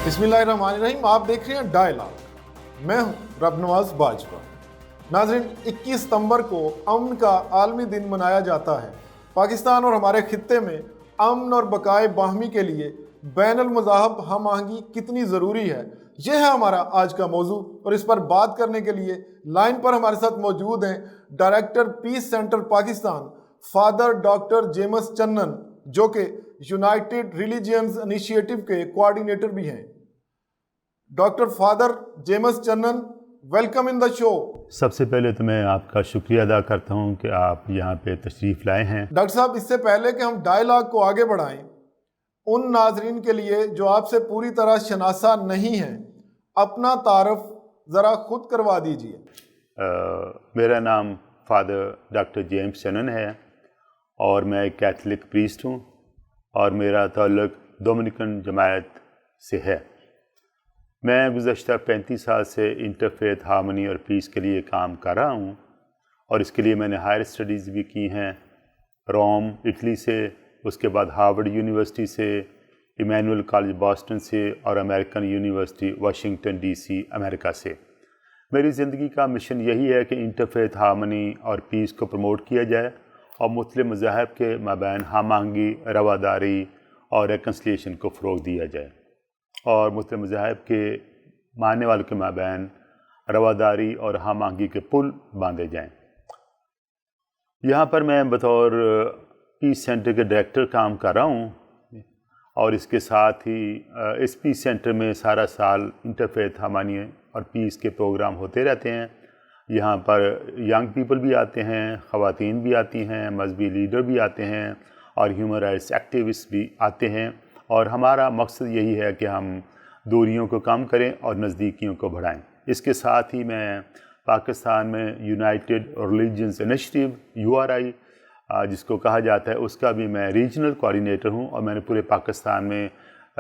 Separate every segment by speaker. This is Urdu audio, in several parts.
Speaker 1: بسم اللہ الرحمن الرحیم، آپ دیکھ رہے ہیں ڈائلاگ، میں ہوں رب نواز باجوہ۔ ناظرین، 21 ستمبر کو امن کا عالمی دن منایا جاتا ہے۔ پاکستان اور ہمارے خطے میں امن اور بقائے باہمی کے لیے بین المذاہب ہم آہنگی کتنی ضروری ہے، یہ ہے ہمارا آج کا موضوع، اور اس پر بات کرنے کے لیے لائن پر ہمارے ساتھ موجود ہیں director peace centre Pakistan father doctor James Channan, جو کہ یونائٹڈ ریلیجنز انیشیٹو کے کوارڈینیٹر بھی ہیں۔ Doctor father James Channan, welcome in the show.
Speaker 2: سب سے پہلے تو میں آپ کا شکریہ ادا کرتا ہوں کہ آپ یہاں پہ تشریف لائے ہیں۔
Speaker 1: ڈاکٹر صاحب، اس سے پہلے کہ ہم ڈائلاگ کو آگے بڑھائیں، ان ناظرین کے لیے جو آپ سے پوری طرح شناسا نہیں ہیں، اپنا تعارف ذرا خود کروا دیجیے۔
Speaker 2: میرا نام فادر ڈاکٹر جیمس چنن ہے اور میں ایک کیتھولک پریسٹ ہوں، اور میرا تعلق ڈومینیکن جماعت سے ہے۔ میں گزشتہ 35 سال سے انٹرفیتھ ہارمونی اور پیس کے لیے کام کر رہا ہوں، اور اس کے لیے میں نے ہائر اسٹڈیز بھی کی ہیں، روم اٹلی سے، اس کے بعد ہارورڈ یونیورسٹی سے، ایمینول کالج باسٹن سے، اور American University Washington D C امریکہ سے۔ میری زندگی کا مشن یہی ہے کہ انٹرفیتھ ہارمونی اور پیس کو پروموٹ کیا جائے، اور مختلف مذاہب کے مابین ہم آہنگی، رواداری اور ریکنسلیشن کو فروغ دیا جائے، اور مختلف مذاہب کے ماننے والوں کے مابین رواداری اور ہم آہنگی کے پل باندھے جائیں۔ یہاں پر میں بطور پیس سینٹر کے ڈائریکٹر کام کر رہا ہوں، اور اس کے ساتھ ہی اس پیس سینٹر میں سارا سال انٹرفیتھ ہارمونی اور پیس کے پروگرام ہوتے رہتے ہیں۔ یہاں پر ینگ پیپل بھی آتے ہیں، خواتین بھی آتی ہیں، مذہبی لیڈر بھی آتے ہیں، اور ہیومن رائٹس ایکٹیوسٹ بھی آتے ہیں، اور ہمارا مقصد یہی ہے کہ ہم دوریوں کو کم کریں اور نزدیکیوں کو بڑھائیں۔ اس کے ساتھ ہی میں پاکستان میں یونائٹڈ ریلیجنز انیشیٹو URI جس کو کہا جاتا ہے، اس کا بھی میں ریجنل کوارڈینیٹر ہوں، اور میں نے پورے پاکستان میں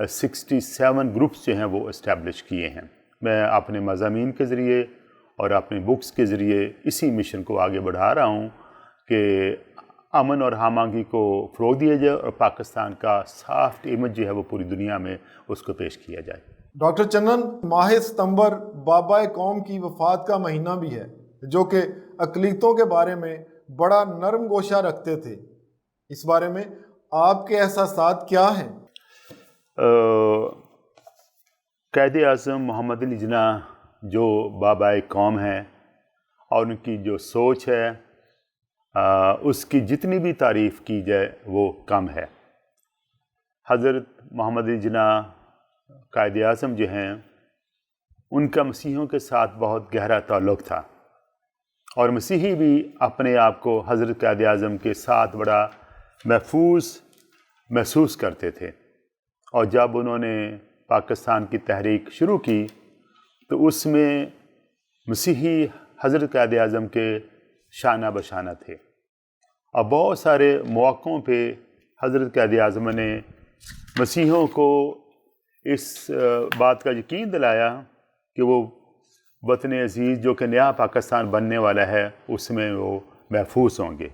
Speaker 2: 67 گروپس جو ہیں وہ اسٹیبلش کیے ہیں۔ میں اپنے مضامین کے ذریعے اور اپنی بکس کے ذریعے اسی مشن کو آگے بڑھا رہا ہوں کہ امن اور ہم آہنگی کو فروغ دیا جائے، اور پاکستان کا سافٹ امیج جو ہے وہ پوری دنیا میں اس کو پیش کیا جائے۔
Speaker 1: ڈاکٹر چنن، ماہ ستمبر بابا قوم کی وفات کا مہینہ بھی ہے، جو کہ اقلیتوں کے بارے میں بڑا نرم گوشہ رکھتے تھے۔ اس بارے میں آپ کے احساسات کیا ہیں؟
Speaker 2: قائد اعظم محمد علی جناح جو بابا قوم ہیں، اور ان کی جو سوچ ہے، اس کی جتنی بھی تعریف کی جائے وہ کم ہے۔ حضرت محمد علی جناح قائد اعظم جو ہیں، ان کا مسیحیوں کے ساتھ بہت گہرا تعلق تھا، اور مسیحی بھی اپنے آپ کو حضرت قائد اعظم کے ساتھ بڑا محفوظ محسوس کرتے تھے۔ اور جب انہوں نے پاکستان کی تحریک شروع کی تو اس میں مسیحی حضرت قائد اعظم کے شانہ بشانہ تھے، اور بہت سارے مواقعوں پہ حضرت قائد اعظم نے مسیحیوں کو اس بات کا یقین دلایا کہ وہ وطن عزیز جو کہ نیا پاکستان بننے والا ہے، اس میں وہ محفوظ ہوں گے۔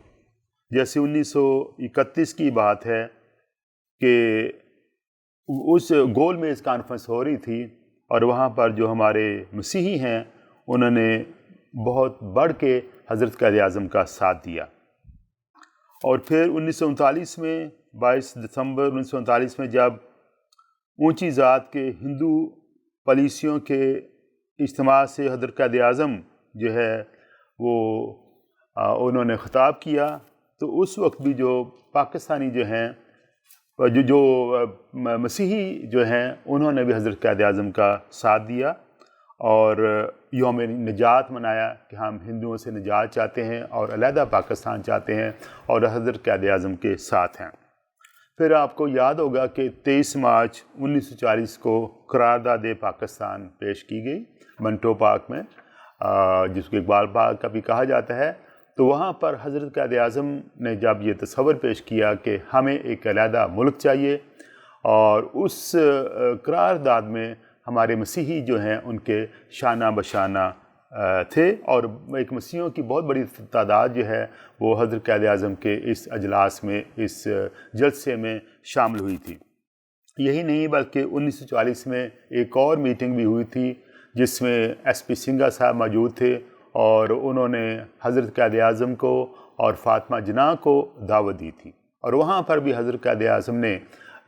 Speaker 2: جیسے 1931 کی بات ہے کہ اس گول میز کانفرنس ہو رہی تھی، اور وہاں پر جو ہمارے مسیحی ہیں انہوں نے بہت بڑھ کے حضرت قائد اعظم کا ساتھ دیا۔ اور پھر 1939 میں 22 دسمبر 1939 میں جب اونچی ذات کے ہندو پالیسیوں کے اجتماع سے حضرت قائد اعظم جو ہے وہ انہوں نے خطاب کیا، تو اس وقت بھی جو پاکستانی جو ہیں جو مسیحی جو ہیں انہوں نے بھی حضرت قائد اعظم کا ساتھ دیا، اور یوم نجات منایا کہ ہم ہندوؤں سے نجات چاہتے ہیں اور علیحدہ پاکستان چاہتے ہیں، اور حضرت قائد اعظم کے ساتھ ہیں۔ پھر آپ کو یاد ہوگا کہ 23 مارچ 1940 کو قرارداد پاکستان پیش کی گئی منٹو پارک میں، جس کو اقبال پارک کا بھی کہا جاتا ہے۔ تو وہاں پر حضرت قائد اعظم نے جب یہ تصور پیش کیا کہ ہمیں ایک علیحدہ ملک چاہیے، اور اس قرارداد میں ہمارے مسیحی جو ہیں ان کے شانہ بشانہ تھے، اور ایک مسیحیوں کی بہت بڑی تعداد جو ہے وہ حضرت قائد اعظم کے اس اجلاس میں، اس جلسے میں شامل ہوئی تھی۔ یہی نہیں بلکہ 1940 میں ایک اور میٹنگ بھی ہوئی تھی جس میں ایس پی سنگھا صاحب موجود تھے اور انہوں نے حضرت قائد اعظم کو اور فاطمہ جناح کو دعوت دی تھی، اور وہاں پر بھی حضرت قائد اعظم نے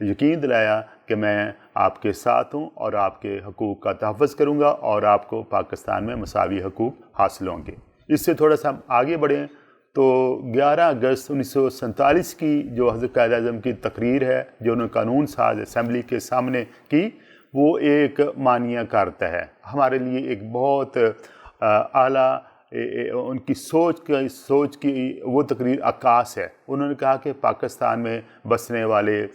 Speaker 2: یقین دلایا کہ میں آپ کے ساتھ ہوں اور آپ کے حقوق کا تحفظ کروں گا اور آپ کو پاکستان میں مساوی حقوق حاصل ہوں گے۔ اس سے تھوڑا سا ہم آگے بڑھیں تو 11 اگست 1947 کی جو حضرت قائد اعظم کی تقریر ہے جو انہوں نے قانون ساز اسمبلی کے سامنے کی، وہ ایک معنیہ کارتا ہے، ہمارے لیے ایک بہت اعلیٰ ان کی سوچ کی وہ تقریر عکاس ہے۔ انہوں نے کہا کہ پاکستان میں بسنے والے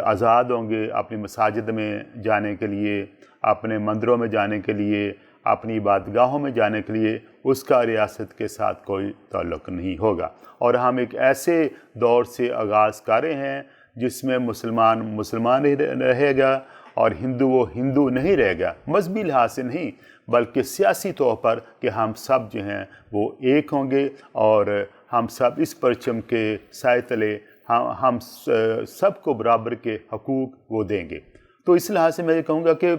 Speaker 2: آزاد ہوں گے اپنی مساجد میں جانے کے لیے، اپنے مندروں میں جانے کے لیے، اپنی عبادتگاہوں میں جانے کے لیے، اس کا ریاست کے ساتھ کوئی تعلق نہیں ہوگا، اور ہم ایک ایسے دور سے آغاز کر رہے ہیں جس میں مسلمان رہے گا اور ہندو وہ ہندو نہیں رہے گا، مذہبی لحاظ سے نہیں بلکہ سیاسی طور پر کہ ہم سب جو ہیں وہ ایک ہوں گے اور ہم سب اس پرچم کے سائے تلے ہم سب کو برابر کے حقوق وہ دیں گے۔ تو اس لحاظ سے میں یہ کہوں گا کہ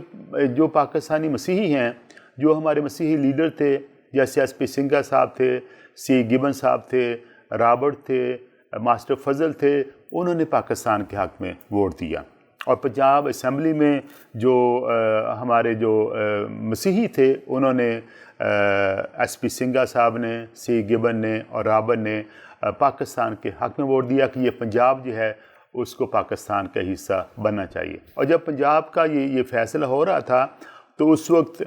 Speaker 2: جو پاکستانی مسیحی ہیں، جو ہمارے مسیحی لیڈر تھے جیسے ایس پی سنگھا صاحب تھے، سی گبن صاحب تھے، رابرٹ تھے، ماسٹر فضل تھے، انہوں نے پاکستان کے حق میں ووٹ دیا، اور پنجاب اسمبلی میں جو ہمارے جو مسیحی تھے انہوں نے ایس پی سنگھا صاحب نے، سی گبن نے اور رابرٹ نے پاکستان کے حق میں ووٹ دیا کہ یہ پنجاب جو ہے اس کو پاکستان کا حصہ بننا چاہیے۔ اور جب پنجاب کا یہ فیصلہ ہو رہا تھا تو اس وقت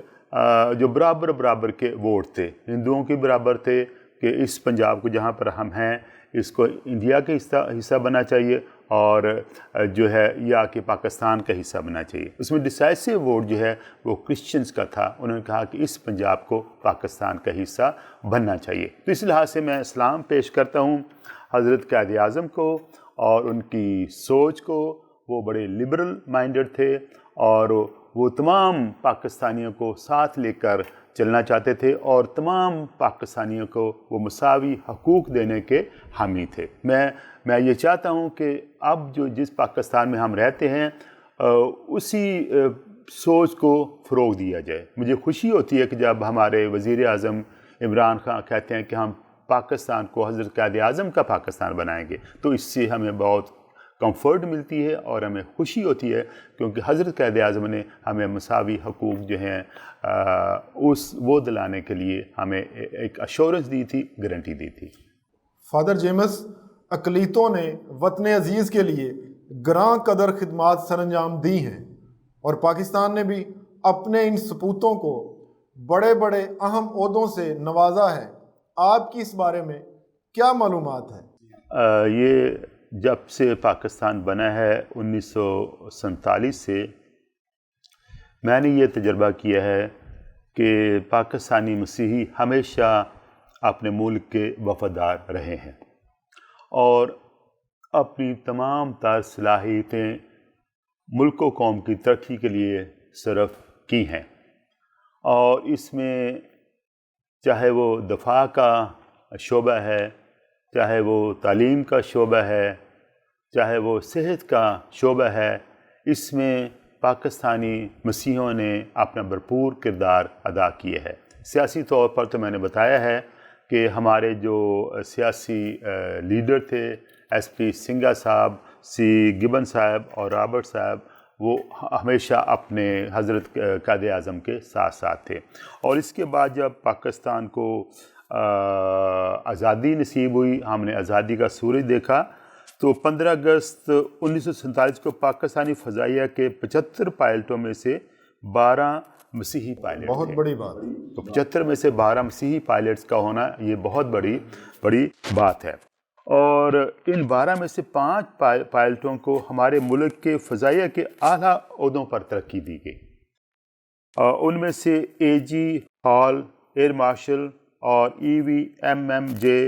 Speaker 2: جو برابر کے ووٹ تھے، ہندوؤں کے برابر تھے کہ اس پنجاب کو جہاں پر ہم ہیں اس کو انڈیا کا حصہ بننا چاہیے، اور جو ہے یا کہ پاکستان کا حصہ بننا چاہیے۔ اس میں ڈیسائسو ووٹ جو ہے وہ کرسچنز کا تھا، انہوں نے کہا کہ اس پنجاب کو پاکستان کا حصہ بننا چاہیے۔ تو اس لحاظ سے میں سلام پیش کرتا ہوں حضرت قائد اعظم کو اور ان کی سوچ کو، وہ بڑے لبرل مائنڈڈ تھے اور وہ تمام پاکستانیوں کو ساتھ لے کر چلنا چاہتے تھے اور تمام پاکستانیوں کو وہ مساوی حقوق دینے کے حامی تھے۔ میں یہ چاہتا ہوں کہ اب جس پاکستان میں ہم رہتے ہیں اسی سوچ کو فروغ دیا جائے۔ مجھے خوشی ہوتی ہے کہ جب ہمارے وزیر اعظم عمران خان کہتے ہیں کہ ہم پاکستان کو حضرت قائد اعظم کا پاکستان بنائیں گے، تو اس سے ہمیں بہت کمفرٹ ملتی ہے اور ہمیں خوشی ہوتی ہے، کیونکہ حضرت قائد اعظم نے ہمیں مساوی حقوق جو ہیں وہ دلانے کے لیے ہمیں ایک ایشورنس دی تھی، گارنٹی دی تھی۔
Speaker 1: فادر جیمس، اقلیتوں نے وطن عزیز کے لیے گراں قدر خدمات سر انجام دی ہیں اور پاکستان نے بھی اپنے ان سپوتوں کو بڑے بڑے اہم عہدوں سے نوازا ہے۔ آپ کی اس بارے میں کیا معلومات ہے؟
Speaker 2: یہ جب سے پاکستان بنا ہے 1947 سے، میں نے یہ تجربہ کیا ہے کہ پاکستانی مسیحی ہمیشہ اپنے ملک کے وفادار رہے ہیں اور اپنی تمام تر صلاحیتیں ملک و قوم کی ترقی کے لیے صرف کی ہیں، اور اس میں چاہے وہ دفاع کا شعبہ ہے، چاہے وہ تعلیم کا شعبہ ہے، چاہے وہ صحت کا شعبہ ہے، اس میں پاکستانی مسیحیوں نے اپنا بھرپور کردار ادا کیا ہے۔ سیاسی طور پر تو میں نے بتایا ہے کہ ہمارے جو سیاسی لیڈر تھے، ایس پی سنگھا صاحب، سی گبن صاحب اور رابرٹ صاحب، وہ ہمیشہ اپنے حضرت قائد اعظم کے ساتھ ساتھ تھے۔ اور اس کے بعد جب پاکستان کو آزادی نصیب ہوئی، ہم نے آزادی کا سورج دیکھا، تو 15 اگست 1947 کو پاکستانی فضائیہ کے 75 پائلٹوں میں سے 12 مسیحی پائلٹ تھے۔
Speaker 1: بہت بڑی بات۔
Speaker 2: تو 75 میں سے 12 مسیحی پائلٹس کا ہونا یہ بہت بڑی بات ہے، اور ان 12 میں سے 5 پائلٹوں کو ہمارے ملک کے فضائیہ کے اعلیٰ عہدوں پر ترقی دی گئی۔ ان میں سے اے جی ہال، ایئر مارشل اور ای وی ایم جے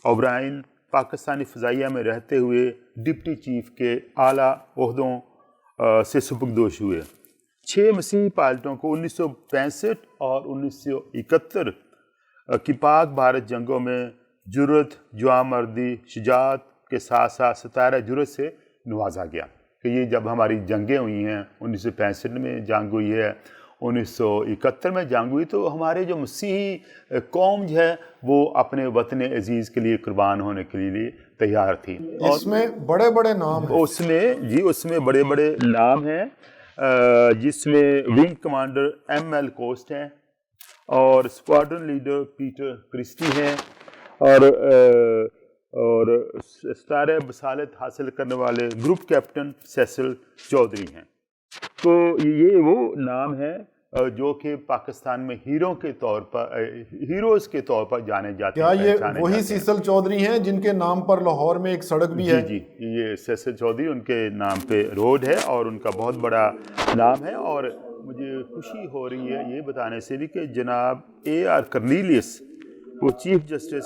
Speaker 2: اوبرائن پاکستانی فضائیہ میں رہتے ہوئے ڈپٹی چیف کے اعلیٰ عہدوں سے سبکدوش ہوئے۔ 6 مسیحی پائلٹوں کو 1965 اور 1971 کی پاک بھارت جنگوں میں جرأت، جوان مردی، شجاعت کے ساتھ ساتھ ستارہ جرأت سے نوازا گیا۔ کہ یہ جب ہماری جنگیں ہوئی ہیں 1965 میں جنگ ہوئی ہے, 1971 میں جنگ ہوئی, تو ہمارے جو مسیحی قوم جو ہے وہ اپنے وطن عزیز کے لیے قربان ہونے کے لیے تیار تھی.
Speaker 1: اس میں بڑے بڑے نام ہیں.
Speaker 2: اس میں بڑے بڑے نام ہیں, جس میں ونگ کمانڈر M.L. کوسٹ ہیں, اور اسکواڈرن لیڈر پیٹر کرسٹی ہیں, اور ستارہ بصالت حاصل کرنے والے گروپ کیپٹن سیسل چودھری ہیں. تو یہ وہ نام ہیں جو کہ پاکستان میں ہیروز کے طور پر جانے جاتے ہیں.
Speaker 1: کیا یہ وہی سیسل چودھری ہیں جن کے نام پر لاہور میں ایک سڑک بھی ہے؟
Speaker 2: جی, یہ سیسل چودھری ان کے نام پہ روڈ ہے اور ان کا بہت بڑا نام ہے. اور مجھے خوشی ہو رہی ہے یہ بتانے سے بھی کہ جناب A.R. کرنیلیس وہ chief justice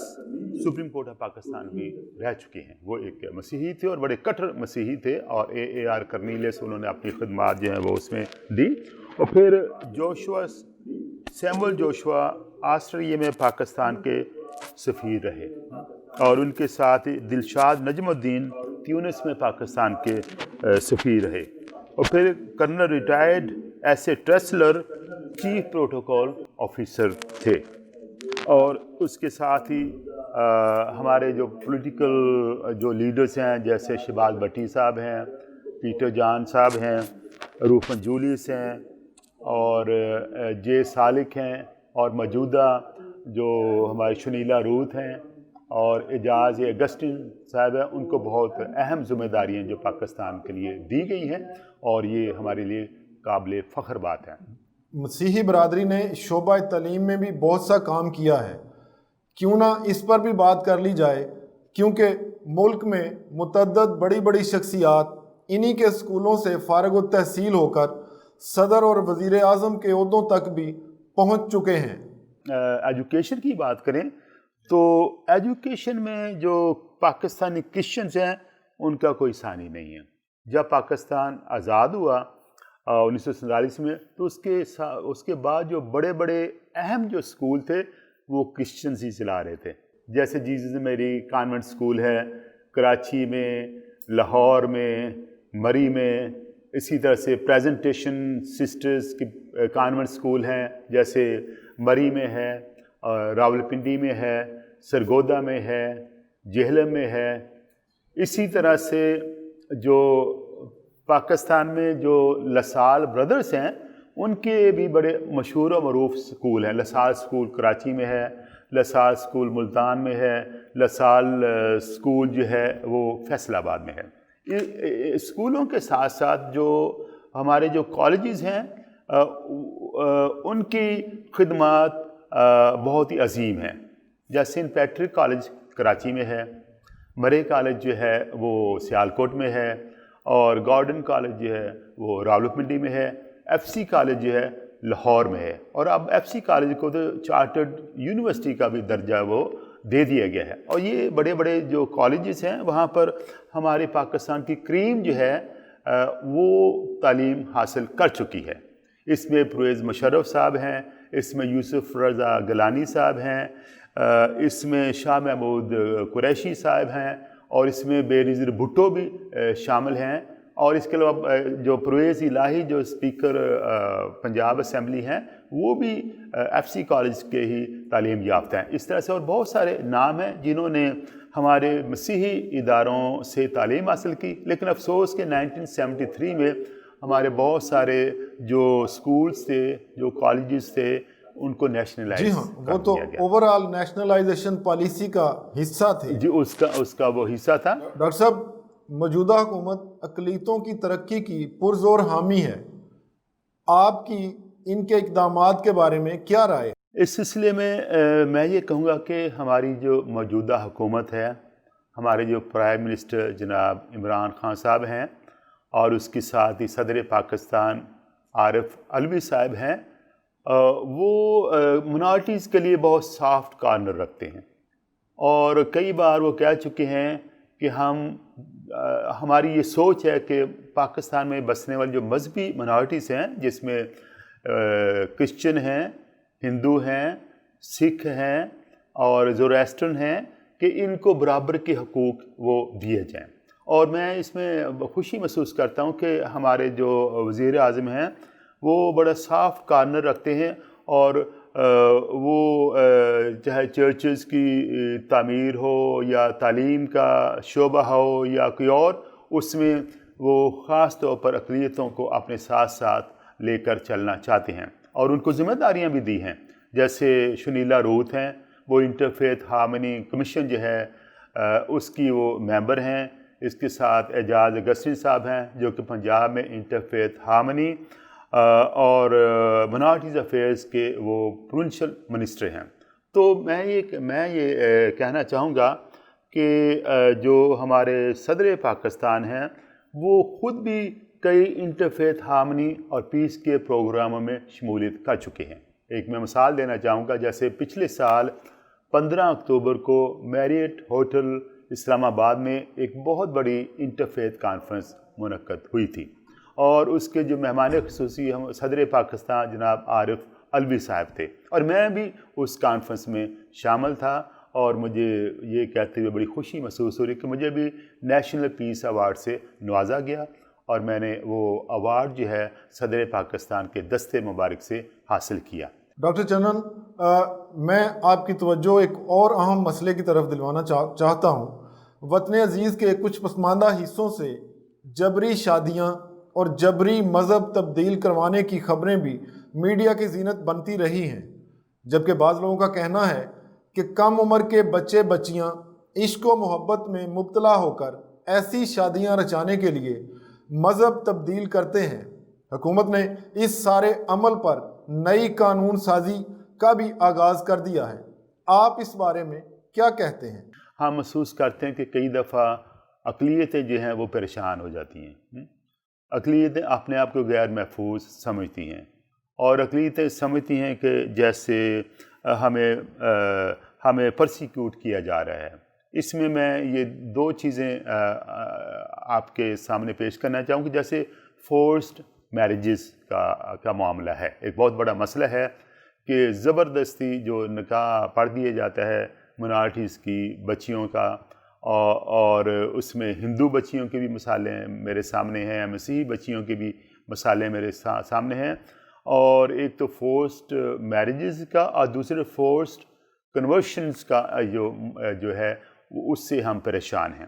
Speaker 2: supreme court of Pakistan بھی رہ چکے ہیں. وہ ایک مسیحی تھے اور بڑے کٹر مسیحی تھے, اور A.R. کرنیلیس انہوں نے اپنی خدمات جو ہیں وہ اس میں دی. اور پھر سیمول جوشوا آسٹریلیا میں پاکستان کے سفیر رہے, اور ان کے ساتھ دلشاد نجم الدین تیونس میں پاکستان کے سفیر رہے. اور پھر کرنل ریٹائرڈ ایسے ٹریسلر چیف پروٹوکول آفیسر تھے. اور اس کے ساتھ ہی ہمارے جو پولیٹیکل جو لیڈرز ہیں جیسے شہباز بھٹی صاحب ہیں, پیٹر جان صاحب ہیں, روفن جولیس ہیں, اور جے سالک ہیں, اور موجودہ جو ہماری شنیلا روت ہیں, اور اعجاز اگسٹن صاحب ہیں. ان کو بہت اہم ذمہ داریاں جو پاکستان کے لیے دی گئی ہیں, اور یہ ہمارے لیے قابل فخر بات ہے.
Speaker 1: مسیحی برادری نے شعبہ تعلیم میں بھی بہت سا کام کیا ہے, کیوں نہ اس پر بھی بات کر لی جائے, کیونکہ ملک میں متعدد بڑی بڑی شخصیات انہی کے اسکولوں سے فارغ التحصیل ہو کر صدر اور وزیر اعظم کے عہدوں تک بھی پہنچ چکے ہیں.
Speaker 2: ایجوکیشن کی بات کریں تو ایجوکیشن میں جو پاکستانی کرسچنز ہیں ان کا کوئی ثانی نہیں ہے. جب پاکستان آزاد ہوا 1947 میں, تو اس کے بعد جو بڑے بڑے اہم جو اسکول تھے وہ کرسچنز ہی چلا رہے تھے. جیسے جیزس میری کانوینٹ اسکول ہے کراچی میں, لاہور میں, مری میں. اسی طرح سے پریزنٹیشن سسٹرز کی کانوینٹ اسکول ہیں, جیسے مری میں ہے, راولپنڈی میں ہے, سرگودا میں ہے, جہلم میں ہے. اسی طرح سے جو پاکستان میں جو لسال بردرز ہیں ان کے بھی بڑے مشہور و معروف اسکول ہیں. لسال اسکول کراچی میں ہے, لسال اسکول ملتان میں ہے, لسال اسکول جو ہے وہ فیصل آباد میں ہے. اسکولوں کے ساتھ ساتھ جو ہمارے جو کالجز ہیں ان کی خدمات بہت ہی عظیم ہیں. جیسے سینٹ پیٹرک کالج کراچی میں ہے, مرے کالج جو ہے وہ سیالکوٹ میں ہے, اور گارڈن کالج جو ہے وہ راولپنڈی میں ہے, ایف سی کالج جو ہے لاہور میں ہے. اور اب ایف سی کالج کو تو چارٹرڈ یونیورسٹی کا بھی درجہ وہ دے دیا گیا ہے. اور یہ بڑے بڑے جو کالجز ہیں وہاں پر ہمارے پاکستان کی کریم جو ہے وہ تعلیم حاصل کر چکی ہے. اس میں پرویز مشرف صاحب ہیں, اس میں یوسف رضا گلانی صاحب ہیں, اس میں شاہ محمود قریشی صاحب ہیں, اور اس میں بے نظیر بھٹو بھی شامل ہیں. اور اس کے علاوہ جو پرویز الہی جو اسپیکر پنجاب اسمبلی ہیں وہ بھی ایف سی کالج کے ہی تعلیم یافتہ ہیں. اس طرح سے اور بہت سارے نام ہیں جنہوں نے ہمارے مسیحی اداروں سے تعلیم حاصل کی. لیکن افسوس کہ 1973 میں ہمارے بہت سارے جو اسکولز تھے, جو کالجز تھے, ان کو نیشنلائز.
Speaker 1: جی ہاں, وہ تو اوور آل نیشنلائزیشن پالیسی کا حصہ تھے.
Speaker 2: جی, اس کا وہ حصہ تھا.
Speaker 1: ڈاکٹر صاحب, موجودہ حکومت اقلیتوں کی ترقی کی پرزور حامی ہے, آپ کی ان کے اقدامات کے بارے میں کیا رائے؟
Speaker 2: اس سلسلے میں یہ کہوں گا کہ ہماری جو موجودہ حکومت ہے, ہمارے جو پرائم منسٹر جناب عمران خان صاحب ہیں, اور اس کے ساتھ ہی صدر پاکستان عارف علوی صاحب ہیں, وہ منارٹیز کے لیے بہت سافٹ کارنر رکھتے ہیں. اور کئی بار وہ کہہ چکے ہیں کہ ہماری یہ سوچ ہے کہ پاکستان میں بسنے والی جو مذہبی منارٹیز ہیں, جس میں کرسچن ہیں, ہندو ہیں, سکھ ہیں اور زوریسٹرن ہیں, کہ ان کو برابر کے حقوق وہ دیے جائیں. اور میں اس میں خوشی محسوس کرتا ہوں کہ ہمارے جو وزیر اعظم ہیں وہ بڑا صاف کارنر رکھتے ہیں، اور وہ چاہے چرچز کی تعمیر ہو یا تعلیم کا شعبہ ہو یا کوئی اور، اس میں وہ خاص طور پر اقلیتوں کو اپنے ساتھ ساتھ لے کر چلنا چاہتے ہیں، اور ان کو ذمہ داریاں بھی دی ہیں. جیسے شنیلا روت ہیں، وہ انٹرفیتھ ہارمنی کمیشن جو ہے اس کی وہ ممبر ہیں. اس کے ساتھ اعجاز اگسٹین صاحب ہیں جو کہ پنجاب میں انٹرفیتھ ہارمنی اور مائنارٹیز افیئرز کے وہ پروونشل منسٹر ہیں. تو میں یہ کہنا چاہوں گا کہ جو ہمارے صدر پاکستان ہیں وہ خود بھی کئی انٹرفیتھ ہارمنی اور پیس کے پروگراموں میں شمولیت کر چکے ہیں. ایک میں مثال دینا چاہوں گا، جیسے پچھلے سال 15 اکتوبر کو میریٹ ہوٹل اسلام آباد میں ایک بہت بڑی انٹرفیتھ کانفرنس منعقد ہوئی تھی، اور اس کے جو مہمان خصوصی ہم صدر پاکستان جناب عارف علوی صاحب تھے، اور میں بھی اس کانفرنس میں شامل تھا. اور مجھے یہ کہتے ہوئے بڑی خوشی محسوس ہو رہی کہ مجھے بھی نیشنل پیس ایوارڈ سے نوازا گیا، اور میں نے وہ ایوارڈ جو ہے صدر پاکستان کے دستے مبارک سے حاصل کیا.
Speaker 1: ڈاکٹر چنن، میں آپ کی توجہ ایک اور اہم مسئلے کی طرف دلوانا چاہتا ہوں. وطن عزیز کے کچھ پسماندہ حصوں سے جبری شادیاں اور جبری مذہب تبدیل کروانے کی خبریں بھی میڈیا کی زینت بنتی رہی ہیں، جبکہ بعض لوگوں کا کہنا ہے کہ کم عمر کے بچے بچیاں عشق و محبت میں مبتلا ہو کر ایسی شادیاں رچانے کے لیے مذہب تبدیل کرتے ہیں. حکومت نے اس سارے عمل پر نئی قانون سازی کا بھی آغاز کر دیا ہے. آپ اس بارے میں کیا کہتے ہیں؟
Speaker 2: ہم محسوس کرتے ہیں کہ کئی دفعہ اقلیتیں جو ہیں وہ پریشان ہو جاتی ہیں. اقلیتیں اپنے آپ کو غیر محفوظ سمجھتی ہیں، اور اقلیتیں سمجھتی ہیں کہ جیسے ہمیں پرسیکیوٹ کیا جا رہا ہے. اس میں یہ دو چیزیں آپ کے سامنے پیش کرنا چاہوں گی. جیسے فورسڈ میرجز کا معاملہ ہے، ایک بہت بڑا مسئلہ ہے کہ زبردستی جو نکاح پڑھ دیا جاتا ہے مائنارٹیز کی بچیوں کا، اور اس میں ہندو بچیوں کی بھی مثالیں میرے سامنے ہیں، مسیحی بچیوں کی بھی مثالیں میرے سامنے ہیں. اور ایک تو فورسڈ میرجز کا، اور دوسرے فورسڈ کنورشنز کا جو ہے اس سے ہم پریشان ہیں.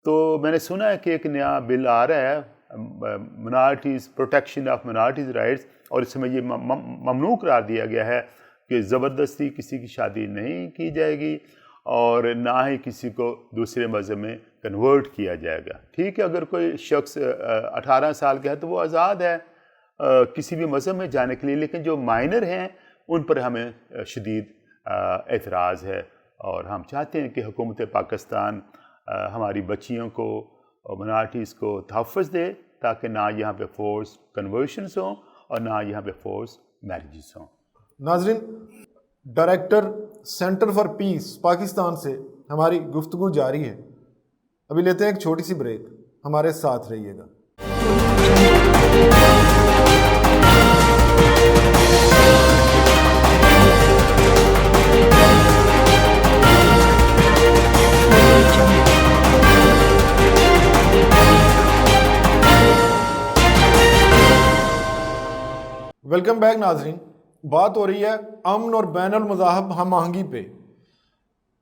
Speaker 2: تو میں نے سنا ہے کہ ایک نیا بل آ رہا ہے، minorities protection of minorities rights, اور اس میں یہ ممنوع قرار دیا گیا ہے کہ زبردستی کسی کی شادی نہیں کی جائے گی، اور نہ ہی کسی کو دوسرے مذہب میں کنورٹ کیا جائے گا. ٹھیک ہے، اگر کوئی شخص 18 سال کا ہے تو وہ آزاد ہے کسی بھی مذہب میں جانے کے لیے، لیکن جو مائنر ہیں ان پر ہمیں شدید اعتراض ہے، اور ہم چاہتے ہیں کہ حکومت پاکستان ہماری بچیوں کو اور مائنارٹیز کو تحفظ دے، تاکہ نہ یہاں پہ فورس کنورشنز ہوں اور نہ یہاں پہ فورس میرجز ہوں.
Speaker 1: ناظرین، director centre for peace Pakistan سے ہماری گفتگو جاری ہے. ابھی لیتے ہیں ایک چھوٹی سی بریک، ہمارے ساتھ رہیے گا. ویلکم بیک ناظرین. بات ہو رہی ہے امن اور بین المذاہب ہم آہنگی پہ.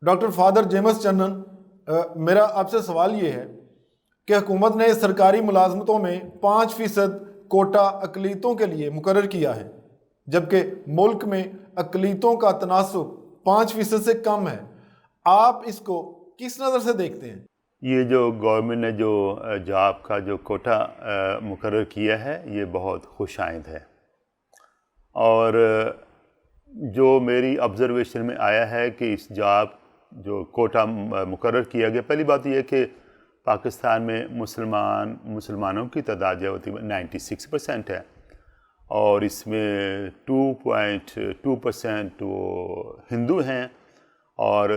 Speaker 1: ڈاکٹر فادر جیمز چنن، میرا آپ سے سوال یہ ہے کہ حکومت نے سرکاری ملازمتوں میں 5% کوٹا اقلیتوں کے لیے مقرر کیا ہے، جبکہ ملک میں اقلیتوں کا تناسب 5% سے کم ہے. آپ اس کو کس نظر سے دیکھتے ہیں؟
Speaker 2: یہ جو گورنمنٹ نے جو جاب کا جو کوٹا مقرر کیا ہے یہ بہت خوش آئند ہے، اور جو میری آبزرویشن میں آیا ہے کہ اس جاب جو کوٹا مقرر کیا گیا، پہلی بات یہ ہے کہ پاکستان میں مسلمانوں کی تعداد جو ہوتی ہے 96% ہے، اور اس میں 2.2% وہ ہندو ہیں، اور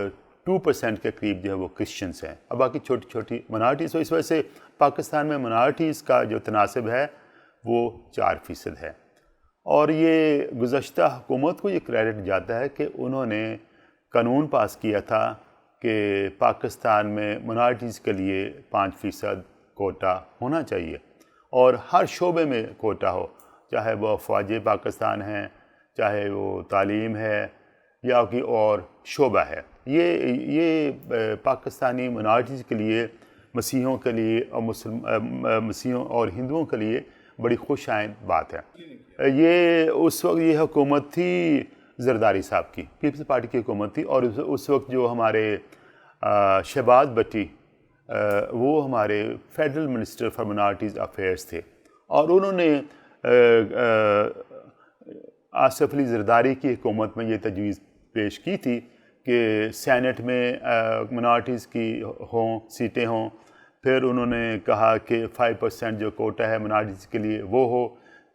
Speaker 2: 2% کے قریب جو ہے وہ کرسچنس ہیں، اور باقی چھوٹی چھوٹی منارٹیز. تو اس وجہ سے پاکستان میں منارٹیز کا جو تناسب ہے وہ 4% ہے. اور یہ گزشتہ حکومت کو یہ کریڈٹ جاتا ہے کہ انہوں نے قانون پاس کیا تھا کہ پاکستان میں منارٹیز کے لیے 5% کوٹا ہونا چاہیے اور ہر شعبے میں کوٹا ہو، چاہے وہ افواج پاکستان ہیں، چاہے وہ تعلیم ہے یا کوئی اور شعبہ ہے۔ یہ پاکستانی منارٹیز کے لیے، مسیحیوں کے لیے اور مسیحیوں اور ہندوؤں کے لیے بڑی خوش آئند بات ہے۔ یہ اس وقت یہ حکومت تھی زرداری صاحب کی، پیپلز پارٹی کی حکومت تھی، اور اس وقت جو ہمارے شہباز بٹی وہ ہمارے federal minister for minorities affairs تھے، اور انہوں نے آصف علی زرداری کی حکومت میں یہ تجویز پیش کی تھی کہ سینٹ میں منارٹیز کی سیٹیں ہوں۔ پھر انہوں نے کہا کہ 5% جو کوٹا ہے منارٹیز کے لیے وہ ہو۔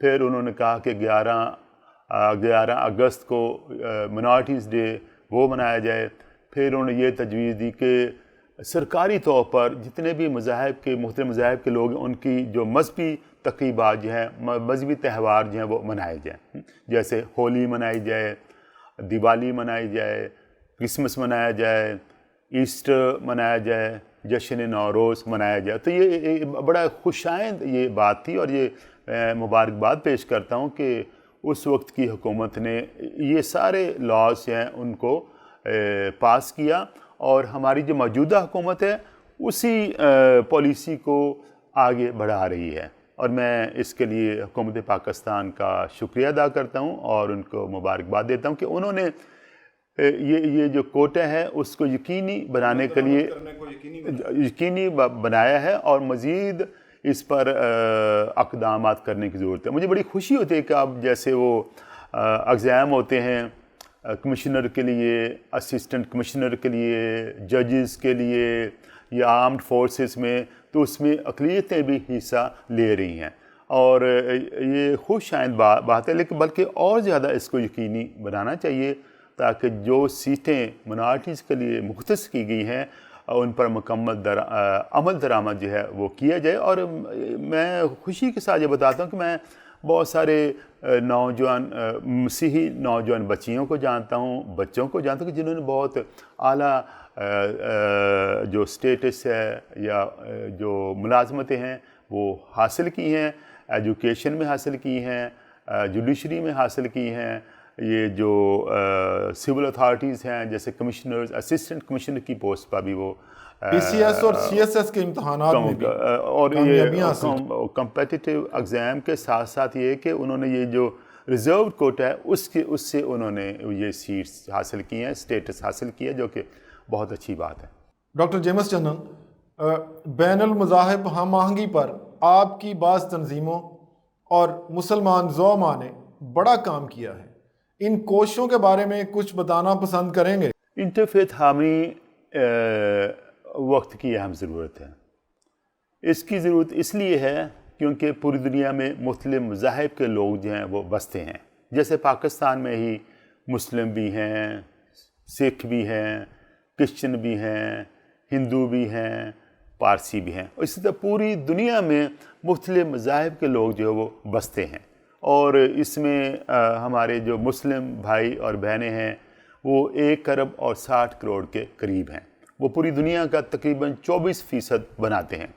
Speaker 2: پھر انہوں نے کہا کہ 11 اگست کو منارٹیز ڈے وہ منایا جائے۔ پھر انہوں نے یہ تجویز دی کہ سرکاری طور پر جتنے بھی مذاہب کے مختلف مذاہب کے لوگ ہیں ان کی جو مذہبی تقریبات جو ہیں، مذہبی تہوار جو ہیں وہ منائے جائیں، جیسے ہولی منائی جائے، دیوالی منائی جائے، کرسمس منایا جائے، ایسٹر منایا جائے، جشن نوروز منایا جائے۔ تو یہ بڑا خوش آئند یہ بات تھی، اور یہ مبارکباد پیش کرتا ہوں کہ اس وقت کی حکومت نے یہ سارے لاز ہیں ان کو پاس کیا، اور ہماری جو موجودہ حکومت ہے اسی پالیسی کو آگے بڑھا رہی ہے، اور میں اس کے لیے حکومت پاکستان کا شکریہ ادا کرتا ہوں اور ان کو مبارکباد دیتا ہوں کہ انہوں نے یہ جو کوٹا ہے اس کو یقینی بنانے کے لیے یقینی بنایا ہے، اور مزید اس پر اقدامات کرنے کی ضرورت ہے۔ مجھے بڑی خوشی ہوتی ہے کہ اب جیسے وہ ایگزام ہوتے ہیں کمشنر کے لیے، اسسٹنٹ کمشنر کے لیے، ججز کے لیے یا آرمڈ فورسز میں، تو اس میں اقلیتیں بھی حصہ لے رہی ہیں، اور یہ خوش آئند بات ہے، لیکن بلکہ اور زیادہ اس کو یقینی بنانا چاہیے تاکہ جو سیٹیں منارٹیز کے لیے مختص کی گئی ہیں ان پر مکمل عمل درآمد جو ہے وہ کیا جائے۔ اور میں خوشی کے ساتھ یہ بتاتا ہوں کہ میں بہت سارے نوجوان مسیحی نوجوان بچیوں کو جانتا ہوں، بچوں کو جانتا ہوں کہ جنہوں نے بہت اعلیٰ جو سٹیٹس ہے یا جو ملازمتیں ہیں وہ حاصل کی ہیں، ایجوکیشن میں حاصل کی ہیں، جوڈیشری میں حاصل کی ہیں۔ یہ جو سول اتھارٹیز ہیں جیسے کمشنرز، اسسٹنٹ کمشنر کی پوسٹ پر بھی وہ
Speaker 1: پی سی ایس اور سی ایس ایس کے امتحانات میں بھی
Speaker 2: اور یہ کمپیٹیٹیو ایگزام کے ساتھ ساتھ یہ کہ انہوں نے یہ جو ریزرو کوٹا ہے اس سے انہوں نے یہ سیٹس حاصل کی ہیں، سٹیٹس حاصل کی ہے، جو کہ بہت اچھی بات ہے۔
Speaker 1: ڈاکٹر جیمس چنن، بین المذاہب ہم آہنگی پر آپ کی بعض تنظیموں اور مسلمان زعماء نے بڑا کام کیا ہے، ان کوششوں کے بارے میں کچھ بتانا پسند کریں گے؟
Speaker 2: انٹرفیتھ ہارمنی وقت کی اہم ضرورت ہے۔ اس کی ضرورت اس لیے ہے کیونکہ پوری دنیا میں مختلف مذاہب کے لوگ جو ہیں وہ بستے ہیں۔ جیسے پاکستان میں ہی مسلم بھی ہیں، سکھ بھی ہیں، کرسچن بھی ہیں، ہندو بھی ہیں، پارسی بھی ہیں، اسی طرح پوری دنیا میں مختلف مذاہب کے لوگ جو ہے وہ بستے ہیں، اور اس میں ہمارے جو مسلم بھائی اور بہنیں ہیں وہ 1 ارب اور 60 کروڑ کے قریب ہیں۔ وہ پوری دنیا کا تقریباً 24% بناتے ہیں،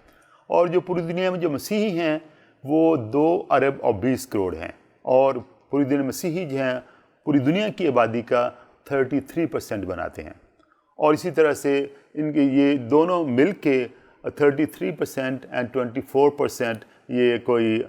Speaker 2: اور جو پوری دنیا میں جو مسیحی ہیں وہ 2 ارب اور 20 کروڑ ہیں، اور پوری دنیا مسیحی جو ہیں پوری دنیا کی آبادی کا 33% بناتے ہیں، اور اسی طرح سے ان کے یہ دونوں مل کے 33% اینڈ 24% یہ کوئی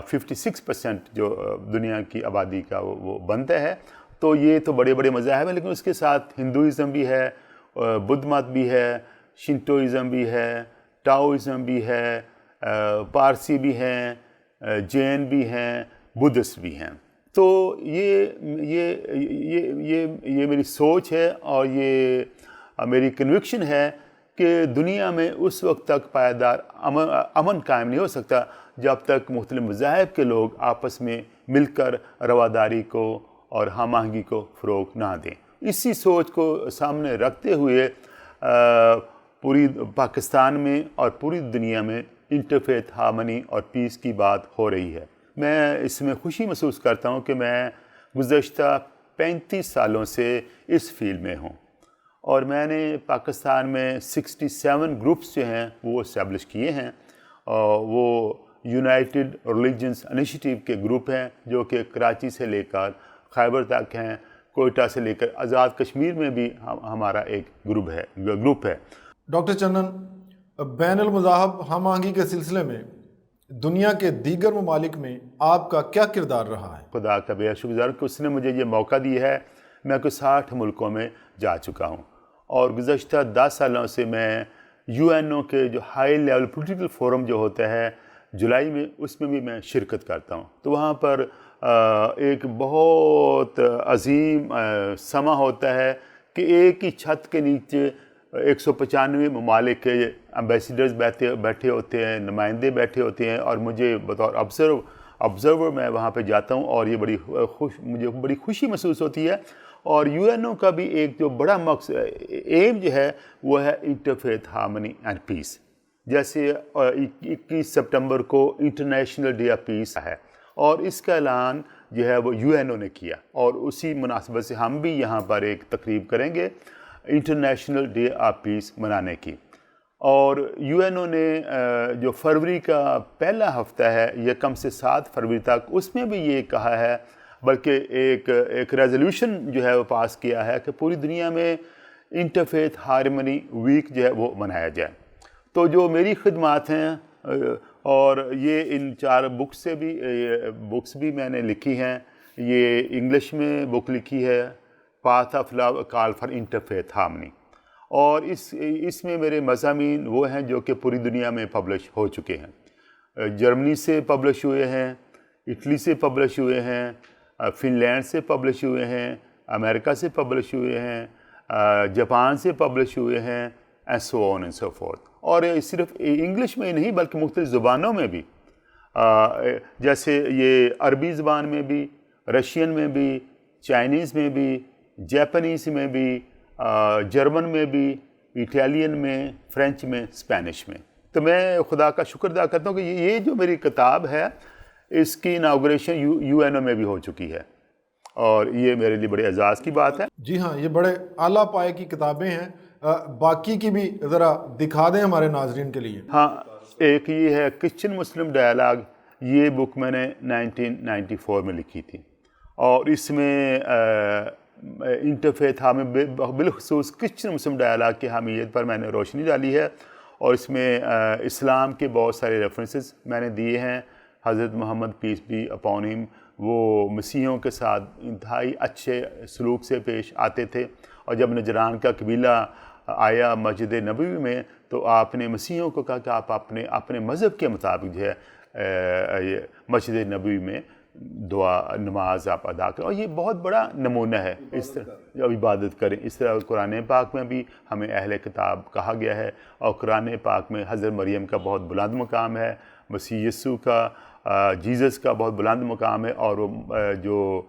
Speaker 2: 56% جو دنیا کی آبادی کا وہ بنتا ہے۔ تو یہ تو بڑے بڑے مذاہب ہیں، لیکن اس کے ساتھ ہندوازم بھی ہے، بدھ مت بھی ہے، شنٹوازم بھی ہے، ٹاؤازم بھی ہے، پارسی بھی ہیں، جین بھی ہیں، بدھسٹ بھی ہیں۔ تو یہ میری سوچ ہے، اور یہ میری کنوکشن ہے کہ دنیا میں اس وقت تک پائیدار امن قائم نہیں ہو سکتا جب تک مختلف مذاہب کے لوگ آپس میں مل کر رواداری کو اور ہم آہنگی کو فروغ نہ دیں۔ اسی سوچ کو سامنے رکھتے ہوئے پوری پاکستان میں اور پوری دنیا میں انٹرفیتھ ہارمنی اور پیس کی بات ہو رہی ہے۔ میں اس میں خوشی محسوس کرتا ہوں کہ میں گزشتہ 35 سالوں سے اس فیلڈ میں ہوں، اور میں نے پاکستان میں 67 گروپس جو ہیں وہ اسٹیبلش کیے ہیں. وہ یونائٹڈ ریلیجنس انیشیٹو کے گروپ ہیں جو کہ کراچی سے لے کر خیبر تک ہیں, کوئٹہ سے لے کر آزاد کشمیر میں بھی ہمارا ایک گروپ ہے.
Speaker 1: ڈاکٹر چنن, بین المذاہب ہم آہنگی کے سلسلے میں دنیا کے دیگر ممالک میں آپ کا کیا کردار رہا ہے؟
Speaker 2: خدا کا بے شکر گزار کہ اس نے مجھے یہ موقع دیا ہے. میں کوئی 60 ملکوں میں جا چکا ہوں, اور گزشتہ 10 سالوں سے میں UN کے جو ہائی لیول پولیٹیکل فورم جو ہوتا ہے جولائی میں, اس میں بھی میں شرکت کرتا ہوں. تو وہاں پر ایک بہت عظیم سما ہوتا ہے کہ ایک ہی چھت کے نیچے 195 ممالک کے امبیسیڈرز بیٹھے ہوتے ہیں, نمائندے بیٹھے ہوتے ہیں, اور مجھے بطور آبزرور میں وہاں پہ جاتا ہوں, اور یہ مجھے بڑی خوشی محسوس ہوتی ہے. اور UN کا بھی ایک جو بڑا مقصد ایم جو ہے وہ ہے انٹرفیتھ ہارمنی اینڈ پیس. جیسے 21 سپٹمبر کو انٹرنیشنل ڈے آف پیس ہے, اور اس کا اعلان جو ہے وہ UN نے کیا, اور اسی مناسبت سے ہم بھی یہاں پر ایک تقریب کریں گے انٹرنیشنل ڈے آف پیس منانے کی. اور UN نے جو فروری کا پہلا ہفتہ ہے 1 سے 7 فروری تک, اس میں بھی یہ کہا ہے, بلکہ ایک ریزولوشن جو ہے وہ پاس کیا ہے کہ پوری دنیا میں انٹرفیتھ ہارمنی ویک جو ہے وہ منایا جائے. تو جو میری خدمات ہیں, اور یہ ان 4 بکس بھی میں نے لکھی ہیں. یہ انگلش میں بک لکھی ہے path of love call for interfaith harmony, اور اس میں میرے مضامین وہ ہیں جو کہ پوری دنیا میں پبلش ہو چکے ہیں. جرمنی سے پبلش ہوئے ہیں, اٹلی سے پبلش ہوئے ہیں, فن لینڈ سے پبلش ہوئے ہیں, امریکہ سے پبلش ہوئے ہیں, جاپان سے پبلش ہوئے ہیں, and so on and so forth. اور صرف انگلش میں ہی نہیں بلکہ مختلف زبانوں میں بھی, جیسے یہ عربی زبان میں بھی, رشین میں بھی, چائنیز میں بھی, جاپنیز میں بھی, جرمن میں بھی, اٹالین میں, فرینچ میں, اسپینش میں. تو میں خدا کا شکر ادا کرتا ہوں کہ یہ جو میری کتاب ہے اس کی اناگوریشن UN میں بھی ہو چکی ہے, اور یہ میرے لیے بڑے اعزاز کی بات ہے.
Speaker 1: جی ہاں, یہ بڑے اعلیٰ پائے کی کتابیں ہیں. باقی کی بھی ذرا دکھا دیں ہمارے ناظرین کے لیے.
Speaker 2: ہاں, ایک یہ ہے کرسچن مسلم ڈائلاگ. یہ بک میں نے 1994 میں لکھی تھی, اور اس میں انٹرفیتھ ہارمنی بالخصوص کرسچن مسلم ڈائلاگ کی اہمیت پر میں نے روشنی ڈالی ہے. اور اس میں اسلام کے بہت سارے ریفرنسز میں نے دیے ہیں. حضرت محمد پیس بی اپون ہم وہ مسیحیوں کے ساتھ انتہائی اچھے سلوک سے پیش آتے تھے, اور جب نجران کا قبیلہ آیا مسجد نبوی میں تو آپ نے مسیحیوں کو کہا کہ آپ اپنے مذہب کے مطابق جو ہے مسجد نبوی میں دعا نماز آپ ادا کریں, اور یہ بہت بڑا نمونہ ہے اس طرح عبادت کریں. اس طرح قرآن پاک میں بھی ہمیں اہل کتاب کہا گیا ہے, اور قرآن پاک میں حضرت مریم کا بہت بلند مقام ہے, مسیح یسوع کا جیزس کا بہت بلند مقام ہے, اور جو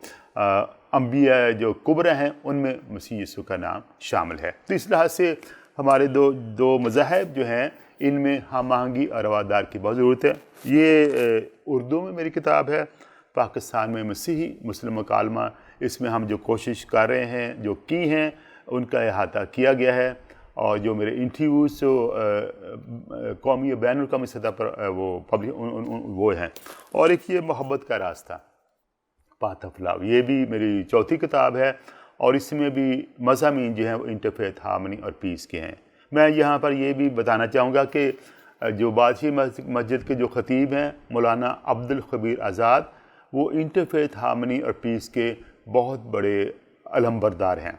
Speaker 2: انبیاء جو کبرى ہیں ان میں مسیح یسوع کا نام شامل ہے. تو اس لحاظ سے ہمارے دو مذاہب جو ہیں ان میں ہم آہنگی اور روادار کی بہت ضرورت ہے. یہ اردو میں میری کتاب ہے, پاکستان میں مسیحی مسلم مکالمہ. اس میں ہم جو کوشش کر رہے ہیں, جو کی ہیں, ان کا احاطہ کیا گیا ہے, اور جو میرے انٹرویوز جو قومی و بین الاقوامی سطح پر وہ ہیں. اور ایک یہ محبت کا راستہ پاتھ آف لو, یہ بھی میری 4تھی کتاب ہے, اور اس میں بھی مضامین جو ہیں وہ انٹرفیتھ ہارمنی اور پیس کے ہیں. میں یہاں پر یہ بھی بتانا چاہوں گا کہ جو بادشاہی مسجد کے جو خطیب ہیں مولانا عبدالخبیر آزاد, وہ انٹرفیتھ ہارمنی اور پیس کے بہت بڑے علم بردار ہیں,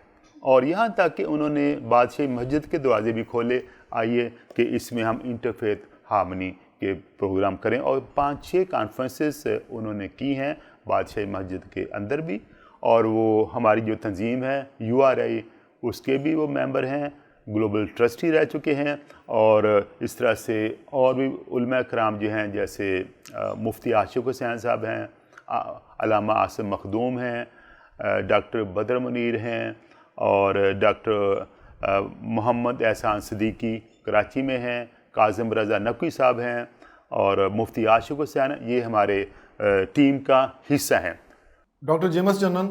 Speaker 2: اور یہاں تک کہ انہوں نے بادشاہی مسجد کے دروازے بھی کھولے. آئیے کہ اس میں ہم انٹرفیتھ ہارمنی کے پروگرام کریں, اور 5-6 کانفرنسز انہوں نے کی ہیں بادشاہی مسجد کے اندر بھی, اور وہ ہماری جو تنظیم ہے URI اس کے بھی وہ ممبر ہیں, گلوبل ٹرسٹی رہ چکے ہیں. اور اس طرح سے اور بھی علماء کرام جو ہیں, جیسے مفتی عاشق حسین صاحب ہیں, علامہ عاصم مخدوم ہیں, ڈاکٹر بدر منیر ہیں, اور ڈاکٹر محمد احسان صدیقی کراچی میں ہیں, کاظم رضا نقوی صاحب ہیں, اور مفتی عاشق حسین. یہ ہمارے ٹیم کا حصہ ہیں.
Speaker 1: ڈاکٹر جیمس چنن,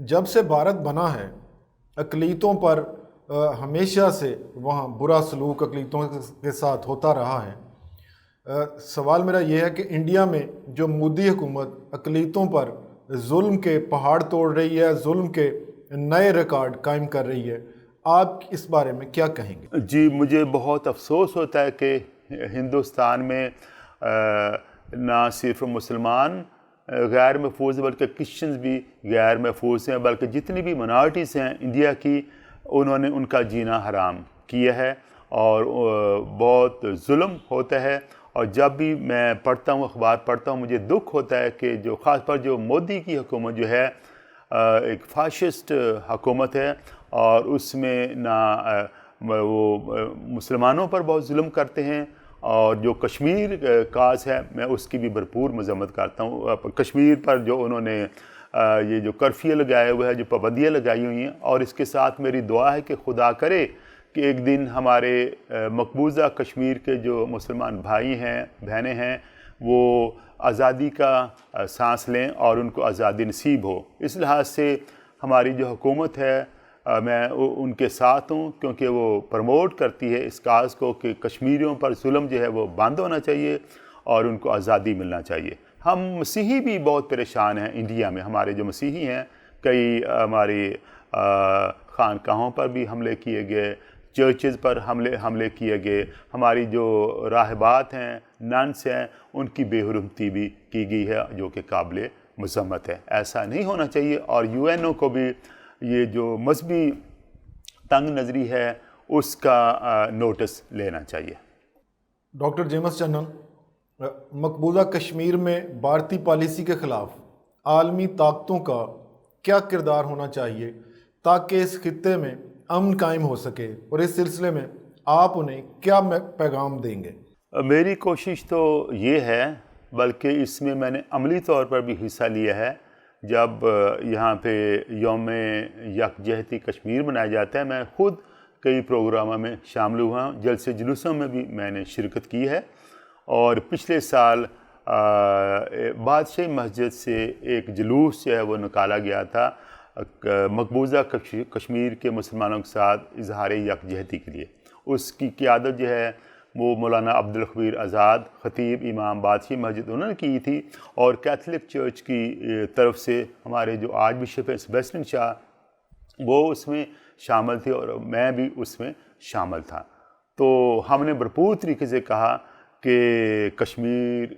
Speaker 1: جب سے بھارت بنا ہے اقلیتوں پر ہمیشہ سے وہاں برا سلوک اقلیتوں کے ساتھ ہوتا رہا ہے۔ سوال میرا یہ ہے کہ انڈیا میں جو مودی حکومت اقلیتوں پر ظلم کے پہاڑ توڑ رہی ہے، ظلم کے نئے ریکارڈ قائم کر رہی ہے، آپ اس بارے میں کیا کہیں گے؟
Speaker 2: جی، مجھے بہت افسوس ہوتا ہے کہ ہندوستان میں نہ صرف مسلمان غیر محفوظ بلکہ کرسچنز بھی غیر محفوظ ہیں، بلکہ جتنی بھی منارٹیز ہیں انڈیا کی، انہوں نے ان کا جینا حرام کیا ہے اور بہت ظلم ہوتا ہے۔ اور جب بھی میں پڑھتا ہوں، اخبار پڑھتا ہوں، مجھے دکھ ہوتا ہے کہ جو خاص پر جو مودی کی حکومت جو ہے ایک فاشسٹ حکومت ہے، اور اس میں نہ وہ مسلمانوں پر بہت ظلم کرتے ہیں، اور جو کشمیر کاز ہے میں اس کی بھی بھرپور مذمت کرتا ہوں۔ کشمیر پر جو انہوں نے یہ جو کرفیو لگائے ہوئے ہے، جو پابندیاں لگائی ہوئی ہیں، اور اس کے ساتھ میری دعا ہے کہ خدا کرے کہ ایک دن ہمارے مقبوضہ کشمیر کے جو مسلمان بھائی ہیں، بہنیں ہیں، وہ آزادی کا سانس لیں اور ان کو آزادی نصیب ہو۔ اس لحاظ سے ہماری جو حکومت ہے میں ان کے ساتھ ہوں، کیونکہ وہ پروموٹ کرتی ہے اس کاز کو کہ کشمیریوں پر ظلم جو ہے وہ بند ہونا چاہیے اور ان کو آزادی ملنا چاہیے۔ ہم مسیحی بھی بہت پریشان ہیں انڈیا میں، ہمارے جو مسیحی ہیں، کئی ہماری خانقاہوں پر بھی حملے کیے گئے، چرچز پر حملے کیے گئے، ہماری جو راہبات ہیں، ننس ہیں، ان کی بے حرمتی بھی کی گئی ہے، جو کہ قابل مذمت ہے۔ ایسا نہیں ہونا چاہیے، اور یو این او کو بھی یہ جو مذہبی تنگ نظری ہے اس کا نوٹس لینا چاہیے۔
Speaker 1: ڈاکٹر جیمس چنن، مقبوضہ کشمیر میں بھارتی پالیسی کے خلاف عالمی طاقتوں کا کیا کردار ہونا چاہیے تاکہ اس خطے میں امن قائم ہو سکے، اور اس سلسلے میں آپ انہیں کیا پیغام دیں گے؟
Speaker 2: میری کوشش تو یہ ہے، بلکہ اس میں میں نے عملی طور پر بھی حصہ لیا ہے۔ جب یہاں پہ یوم یکجہتی کشمیر منایا جاتا ہے، میں خود کئی پروگراموں میں شامل ہوا ہوں، جلسے جلوسوں میں بھی میں نے شرکت کی ہے، اور پچھلے سال بادشاہی مسجد سے ایک جلوس جو ہے وہ نکالا گیا تھا مقبوضہ کشمیر کے مسلمانوں کے ساتھ اظہار یکجہتی کے لیے۔ اس کی قیادت جو ہے وہ مولانا عبدالخبیر آزاد، خطیب امام بادشاہی مسجد، انہوں نے کی تھی، اور کیتھولک چرچ کی طرف سے ہمارے جو آرچ بشپ ہیں سیبسٹین شاہ، وہ اس میں شامل تھے، اور میں بھی اس میں شامل تھا۔ تو ہم نے بھرپور طریقے سے کہا کہ کشمیر،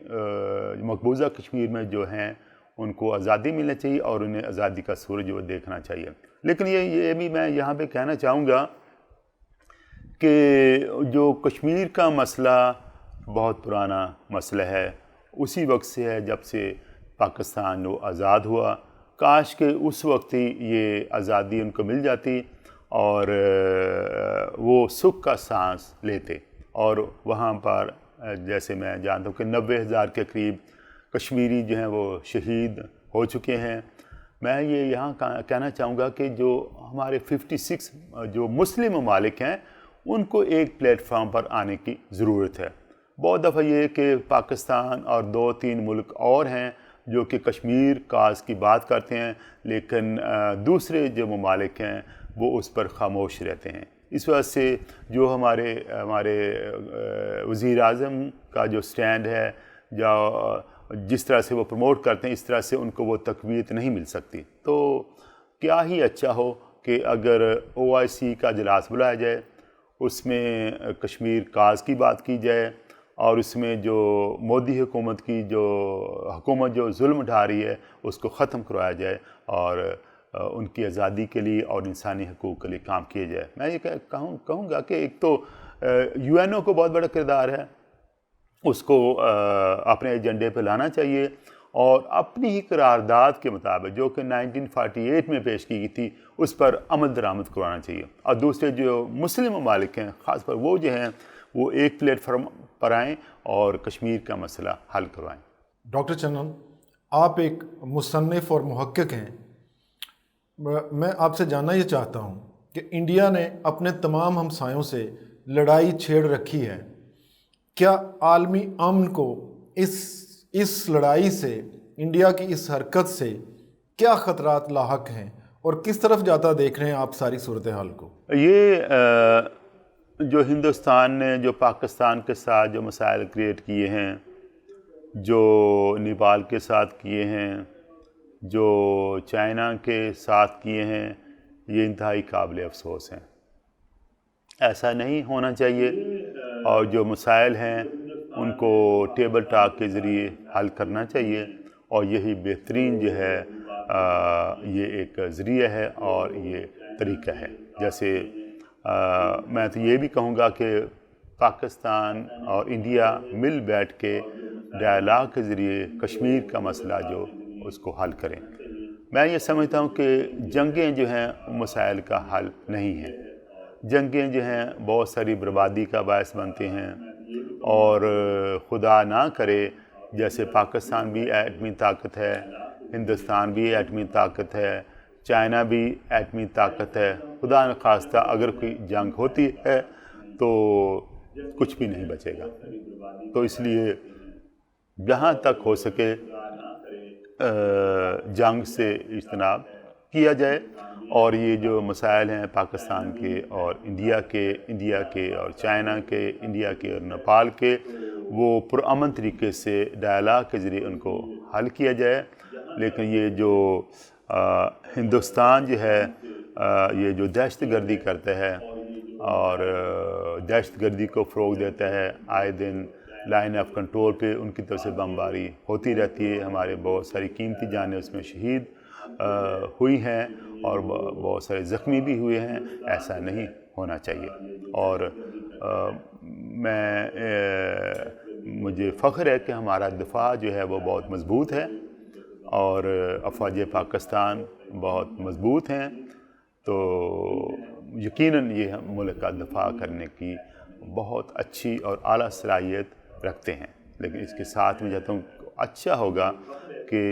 Speaker 2: مقبوضہ کشمیر میں جو ہیں ان کو آزادی ملنا چاہیے، اور انہیں آزادی کا سورج وہ دیکھنا چاہیے۔ لیکن یہ بھی میں یہاں پہ کہنا چاہوں گا کہ جو کشمیر کا مسئلہ بہت پرانا مسئلہ ہے، اسی وقت سے ہے جب سے پاکستان وہ آزاد ہوا۔ کاش کہ اس وقت ہی یہ آزادی ان کو مل جاتی اور وہ سکھ کا سانس لیتے، اور وہاں پر جیسے میں جانتا ہوں کہ 90,000 کے قریب کشمیری جو ہیں وہ شہید ہو چکے ہیں۔ میں یہ یہاں کہنا چاہوں گا کہ جو ہمارے 56 جو مسلم ممالک ہیں، ان کو ایک پلیٹ فارم پر آنے کی ضرورت ہے۔ بہت دفعہ یہ کہ پاکستان اور 2-3 ملک اور ہیں جو کہ کشمیر کاز کی بات کرتے ہیں، لیکن دوسرے جو ممالک ہیں وہ اس پر خاموش رہتے ہیں۔ اس وجہ سے جو ہمارے وزیر اعظم کا جو سٹینڈ ہے، جس طرح سے وہ پروموٹ کرتے ہیں، اس طرح سے ان کو وہ تقویت نہیں مل سکتی۔ تو کیا ہی اچھا ہو کہ اگر OIC کا اجلاس بلایا جائے، اس میں کشمیر کاز کی بات کی جائے، اور اس میں جو مودی حکومت کی جو حکومت جو ظلم اٹھا رہی ہے اس کو ختم کروایا جائے، اور ان کی آزادی کے لیے اور انسانی حقوق کے لیے کام کیا جائے۔ میں یہ کہوں گا کہ ایک تو UN کو بہت بڑا کردار ہے، اس کو اپنے ایجنڈے پہ لانا چاہیے، اور اپنی ہی قرارداد کے مطابق جو کہ 1948 میں پیش کی گئی تھی اس پر عمل درآمد کروانا چاہیے، اور دوسرے جو مسلم ممالک ہیں خاص پر وہ جو ہیں وہ ایک پلیٹ فارم پر آئیں اور کشمیر کا مسئلہ حل کروائیں۔
Speaker 1: ڈاکٹر چنن، آپ ایک مصنف اور محقق ہیں، میں آپ سے جاننا یہ چاہتا ہوں کہ انڈیا نے اپنے تمام ہمسایوں سے لڑائی چھیڑ رکھی ہے، کیا عالمی امن کو اس لڑائی سے، انڈیا کی اس حرکت سے کیا خطرات لاحق ہیں، اور کس طرف جاتا دیکھ رہے ہیں آپ ساری صورتحال کو؟
Speaker 2: یہ جو ہندوستان نے جو پاکستان کے ساتھ جو مسائل کریٹ کیے ہیں، جو نیپال کے ساتھ کیے ہیں، جو چائنا کے ساتھ کیے ہیں، یہ انتہائی قابل افسوس ہیں۔ ایسا نہیں ہونا چاہیے، اور جو مسائل ہیں ان کو ٹیبل ٹاک کے ذریعے حل کرنا چاہیے، اور یہی بہترین جو ہے یہ ایک ذریعہ ہے اور یہ طریقہ ہے۔ جیسے میں تو یہ بھی کہوں گا کہ پاکستان اور انڈیا مل بیٹھ کے ڈائلاگ کے ذریعے کشمیر کا مسئلہ جو اس کو حل کریں۔ میں یہ سمجھتا ہوں کہ جنگیں جو ہیں مسائل کا حل نہیں ہیں۔ جنگیں جو ہیں بہت ساری بربادی کا باعث بنتے ہیں، اور خدا نہ کرے جیسے پاکستان بھی ایٹمی طاقت ہے، ہندوستان بھی ایٹمی طاقت ہے، چائنا بھی ایٹمی طاقت ہے، خدا نخواستہ اگر کوئی جنگ ہوتی ہے تو کچھ بھی نہیں بچے گا۔ تو اس لیے جہاں تک ہو سکے جنگ سے اجتناب کیا جائے، اور یہ جو مسائل ہیں پاکستان کے اور انڈیا کے اور چائنا کے، انڈیا کے اور نیپال کے، وہ پرامن طریقے سے ڈائلاگ کے ذریعے ان کو حل کیا جائے۔ لیکن یہ جو ہندوستان جو ہے یہ جو دہشت گردی کرتا ہے اور دہشت گردی کو فروغ دیتا ہے، آئے دن لائن آف کنٹرول پہ ان کی طرف سے بمباری ہوتی رہتی ہے، ہمارے بہت ساری قیمتی جانیں اس میں شہید ہوئی ہیں اور بہت سارے زخمی بھی ہوئے ہیں۔ ایسا نہیں ہونا چاہیے، اور مجھے فخر ہے کہ ہمارا دفاع جو ہے وہ بہت مضبوط ہے، اور افواج پاکستان بہت مضبوط ہیں، تو یقیناً یہ ملک کا دفاع کرنے کی بہت اچھی اور اعلیٰ صلاحیت رکھتے ہیں۔ لیکن اس کے ساتھ میں چاہتا ہوں اچھا ہوگا کہ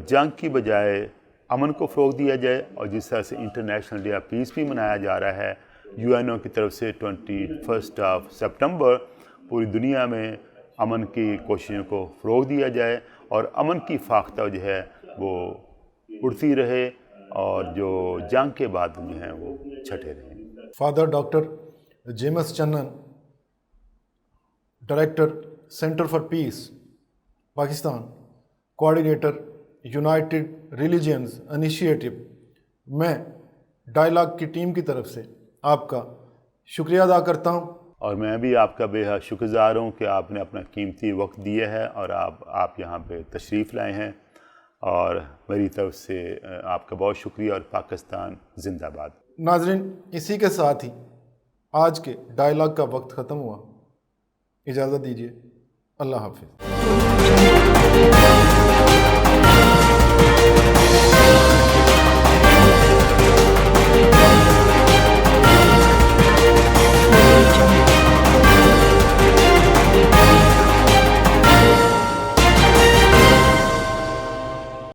Speaker 2: جنگ کی بجائے امن کو فروغ دیا جائے، اور جس طرح سے انٹرنیشنل ڈے آف پیس بھی منایا جا رہا ہے UN کی طرف سے 21 سپٹمبر، پوری دنیا میں امن کی کوششوں کو فروغ دیا جائے، اور امن کی فاختہ جو ہے وہ اڑتی رہے، اور جو جنگ کے بعد جو ہیں وہ چھٹے رہیں۔
Speaker 1: Father doctor James Channan, director centre for peace Pakistan, coordinator united religions initiative, میں ڈائلاگ کی ٹیم کی طرف سے آپ کا شکریہ ادا کرتا ہوں۔
Speaker 2: اور میں بھی آپ کا بے حد شکر گزار ہوں کہ آپ نے اپنا قیمتی وقت دیا ہے اور آپ یہاں پہ تشریف لائے ہیں، اور میری طرف سے آپ کا بہت شکریہ، اور پاکستان زندہ باد۔
Speaker 1: ناظرین، اسی کے ساتھ ہی آج کے ڈائلاگ کا وقت ختم ہوا۔ اجازت دیجیے، اللہ حافظ۔